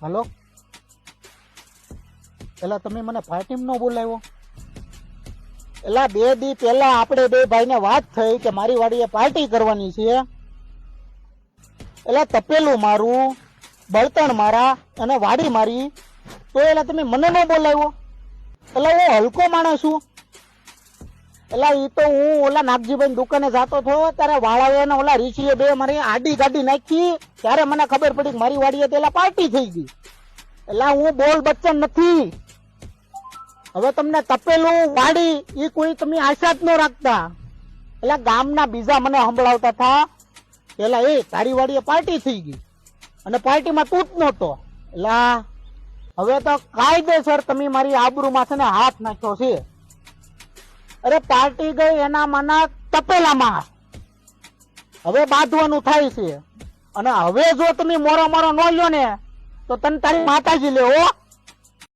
Hello, એલા તમે મને પાર્ટીમાં ન બોલાવ્યો? એલા 2 દી પહેલા આપણે 2 ભાઈને વાત થઈ કે મારી વાડીએ પાર્ટી કરવાની છે. એલા તપેલું મારું, બળતણ મારા અને વાડી મારી, તો એલા તમે મને ન બોલાવ્યો? એલા હું હલકો માણસ છું. એલા ઈ તો હું ઓલા નાગજીભાઈ દુકાને જાતો હતો ત્યારે વાળાએ ને ઓલા રીછીએ 2 મારી આડી ગાડી નાખી ત્યારે મને ખબર પડી કે મારી વાડીએ પેલા પાર્ટી થઈ ગઈ. એલા હું બોલ બચ્ચન નથી. હવે તમને તપેલું વાડી ઈ કોઈ તમે આશા જ ન રાખતા. એટલે ગામના બીજા મને સંભળાવતા હતા પેલા એ તારી વાડીએ પાર્ટી થઈ ગઈ અને પાર્ટીમાં તું જ નહોતો. એલા હવે તો કાયદેસર તમે મારી આબરૂમાં છે ને હાથ નાખ્યો છે. અરે પાર્ટી ગઈ એના માના તપેલામાં હવે બાંધવાનું થાય છે. અને હવે જો તમે મોરો મોરો ન લ્યો ને તો તને તારી માતાજી લે હો.